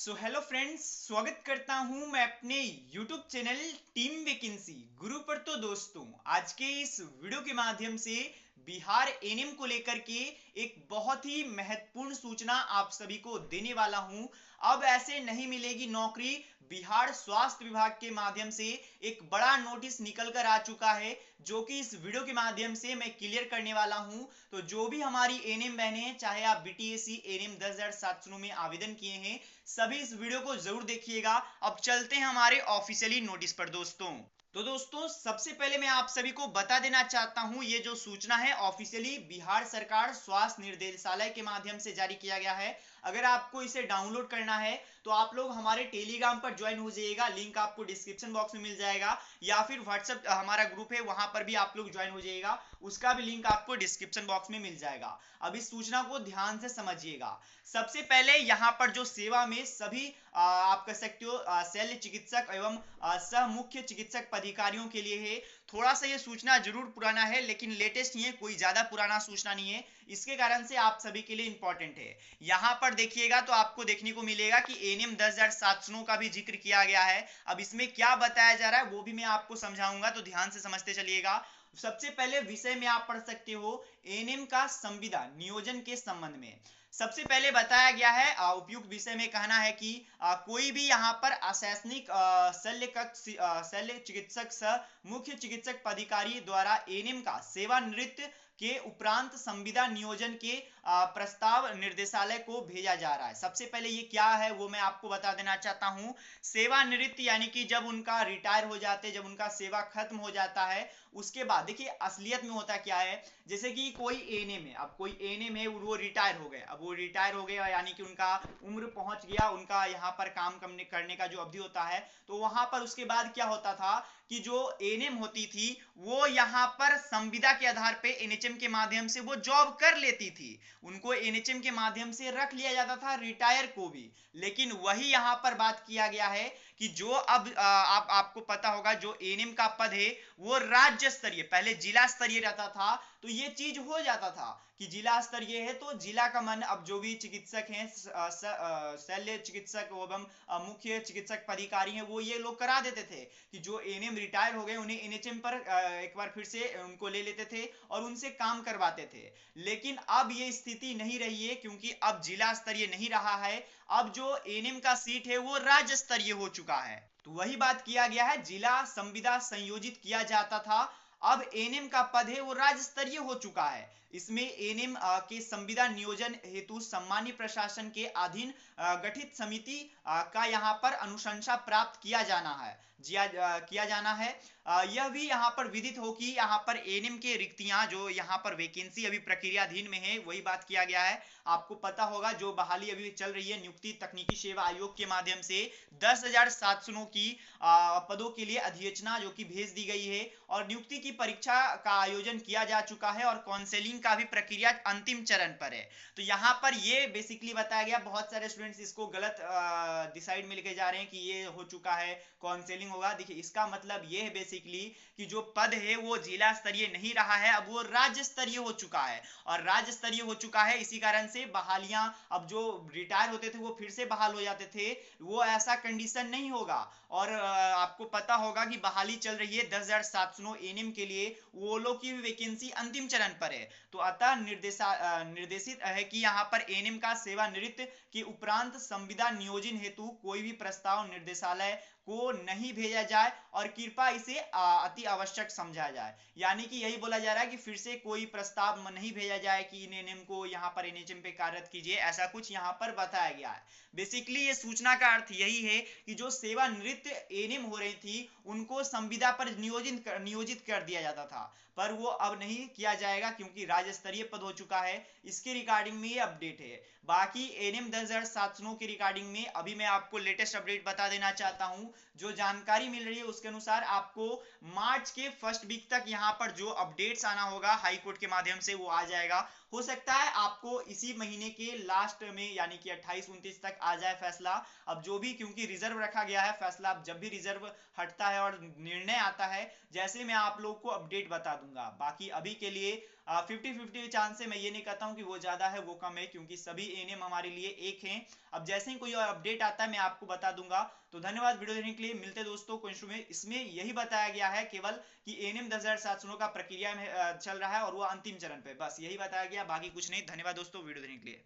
So hello friends, स्वागत करता हूं मैं अपने यूट्यूब चैनल टीम वैकेंसी गुरु पर। तो दोस्तों, आज के इस वीडियो के माध्यम से बिहार एनएम को लेकर के एक बहुत ही महत्वपूर्ण सूचना आप सभी को देने वाला हूं। अब ऐसे नहीं मिलेगी नौकरी। बिहार स्वास्थ्य विभाग के माध्यम से एक बड़ा नोटिस निकल कर आ चुका है, जो कि इस वीडियो के माध्यम से मैं क्लियर करने वाला हूं। तो जो भी हमारी एनएम बहने हैं, चाहे आप बीटीएससी एनएम 10,700 में आवेदन किए हैं, सभी इस वीडियो को जरूर देखिएगा। अब चलते हैं हमारे ऑफिशियली नोटिस पर दोस्तों। तो दोस्तों, सबसे पहले मैं आप सभी को बता देना चाहता हूं, ये जो सूचना है ऑफिशियली बिहार सरकार स्वास्थ्य निर्देशालय के माध्यम से जारी किया गया है। अगर आपको इसे डाउनलोड करना है तो आप लोग हमारे टेलीग्राम पर ज्वाइन हो जाइएगा, लिंक आपको डिस्क्रिप्शन बॉक्स में मिल जाएगा, या फिर व्हाट्सएप हमारा ग्रुप है वहां पर भी आप लोग ज्वाइन हो जाइएगा, उसका भी लिंक आपको डिस्क्रिप्शन बॉक्स में मिल जाएगा। अब इस सूचना को ध्यान से समझिएगा। सबसे पहले यहां पर जो सेवा में सभी आप कह सकते हो शल्य चिकित्सक एवं सह मुख्य चिकित्सक पदाधिकारियों के लिए है। थोड़ा सा ये सूचना जरूर पुराना है, लेकिन लेटेस्ट नहीं है, कोई ज्यादा पुराना सूचना नहीं है, इसके कारण से आप सभी के लिए इंपॉर्टेंट है। यहां पर देखिएगा तो आपको देखने को मिलेगा कि एनएम 10,700 का भी जिक्र किया गया है। अब इसमें क्या बताया जा रहा है वो भी मैं आपको समझाऊंगा, तो ध्यान से समझते चलिएगा। सबसे पहले विषय में आप पढ़ सकते हो एनएम का संविदा नियोजन के संबंध में। सबसे पहले बताया गया है, उपयुक्त विषय में कहना है कि कोई भी यहाँ पर अशैक्षणिक शल्य चिकित्सक सह मुख्य चिकित्सक पदाधिकारी द्वारा एनएम का सेवानिवृत्त के उपरांत संविदा नियोजन के प्रस्ताव निर्देशालय को भेजा जा रहा है। सबसे पहले ये क्या है वो मैं आपको बता देना चाहता हूं। सेवानिवृत्त यानी कि जब उनका रिटायर हो जाते, जब उनका सेवा खत्म हो जाता है, उसके बाद देखिए असलियत में होता क्या है। जैसे कि कोई एनएम है, अब कोई एनएम है, वो रिटायर हो गए, अब वो रिटायर हो गया यानी कि उनका उम्र पहुंच गया, उनका यहाँ पर काम करने का जो अवधि होता है, तो वहां पर उसके बाद क्या होता था कि जो एनएम होती थी वो यहाँ पर संविदा के आधार पे एनएचएम के माध्यम से वो जॉब कर लेती थी, उनको एनएचएम के माध्यम से रख लिया जाता था, रिटायर को भी। लेकिन वही यहाँ पर बात किया गया है कि जो अब आपको पता होगा जो एनएम का पद है वो राज्य स्तरीय, पहले जिला स्तरीय रहता था, तो ये चीज हो जाता था कि जिला स्तरीय है तो जिला का मन, अब जो भी चिकित्सक हैं, शल्य चिकित्सक एवं मुख्य चिकित्सक पदाधिकारी हैं, वो ये लोग करा देते थे कि जो एनएम रिटायर हो गए उन्हें एनएचएम पर एक बार फिर से उनको ले लेते थे और उनसे काम करवाते थे। लेकिन अब ये स्थिति नहीं रही है, क्योंकि अब जिला स्तरीय नहीं रहा है, अब जो एनएम का सीट है वो राज्य स्तरीय हो चुका है। तो वही बात किया गया है, जिला संविदा संयोजित किया जाता था, अब एनएम का पद है वो राज्य स्तरीय हो चुका है। इसमें एनएम के संविदा नियोजन हेतु सम्मान्य प्रशासन के अधीन गठित समिति का यहाँ पर अनुशंसा प्राप्त किया जाना है, किया जाना है। यह भी यहाँ पर विदित हो कि यहाँ पर एनएम के रिक्तियां जो यहाँ पर वैकेंसी अभी प्रक्रियाधीन में है, वही बात किया गया है। आपको पता होगा जो बहाली अभी चल रही है नियुक्ति तकनीकी सेवा आयोग के माध्यम से 10,700 की पदों के लिए अधिसूचना जो कि भेज दी गई है, और नियुक्ति की परीक्षा का आयोजन किया जा चुका है, और काउंसलिंग का भी प्रक्रिया अंतिम चरण पर है। तो यहाँ पर ये बेसिकली बताया गया, बहुत सारे स्टूडेंट्स इसको गलत डिसाइड में लेके जा रहे हैं कि ये हो चुका है, काउंसलिंग होगा। देखिए इसका मतलब ये है बेसिकली कि जो पद है वो जिला स्तरीय नहीं रहा है, अब वो राज्य स्तरीय हो चुका है, और राज्य स्तरीय हो चुका है, इसी कारण से बहालियां अब जो रिटायर होते थे वो फिर से बहाल हो जाते थे, वो ऐसा कंडीशन नहीं होगा। और आपको पता होगा कि बहाली चल रही है 10,700 एनएम के लिए, वो लोग की वैकेंसी अंतिम चरण पर है। तो अतः निर्देशित है कि यहाँ पर एनएम का सेवानिवृत्त के उपरांत संविदा नियोजन हेतु कोई भी प्रस्ताव निर्देशालय को नहीं भेजा जाए, और कृपया इसे अति आवश्यक समझा जाए। यानी कि यही बोला जा रहा है कि फिर से कोई प्रस्ताव नहीं भेजा जाए कि इन एनएम को यहाँ पर एनएचएम पे कार्यरत कीजिए, ऐसा कुछ यहाँ पर बताया गया है। बेसिकली ये सूचना का अर्थ यही है कि जो सेवानिवृत्त एनएम हो रही थी उनको संविदा पर नियोजित कर दिया जाता था, पर वो अब नहीं किया जाएगा क्योंकि राज्य स्तरीय पद हो चुका है। इसके रिगार्डिंग में ये अपडेट है। बाकी एनएम 10,700 के रिगार्डिंग में अभी मैं आपको लेटेस्ट अपडेट बता देना चाहता हूं। जो जानकारी मिल रही है उसके अनुसार आपको मार्च के फर्स्ट वीक तक यहाँ पर जो अपडेट्स आना होगा हाई कोर्ट के माध्यम से वो आ जाएगा। हो सकता है आपको इसी महीने के लास्ट में यानी कि 28-29 तक आ जाए फैसला। अब जो भी, क्योंकि रिजर्व रखा गया है फैसला, अब जब भी रिजर्व हटता है और निर्णय आता है, जैसे मैं आप लोग को अपडेट बता दूंगा। बाकी अभी के लिए 50-50 चांस है। मैं ये नहीं कहता हूँ कि वो ज्यादा है वो कम है, क्योंकि सभी एएनएम हमारे लिए एक हैं। अब जैसे ही कोई और अपडेट आता है मैं आपको बता दूंगा। तो धन्यवाद वीडियो देखने के लिए। मिलते दोस्तों क्वेश्चन में। इसमें यही बताया गया है केवल कि एएनएम 10,709 का प्रक्रिया में चल रहा है और वो अंतिम चरण पे, बस यही बताया गया, बाकी कुछ नहीं। धन्यवाद दोस्तों वीडियो देखने के लिए।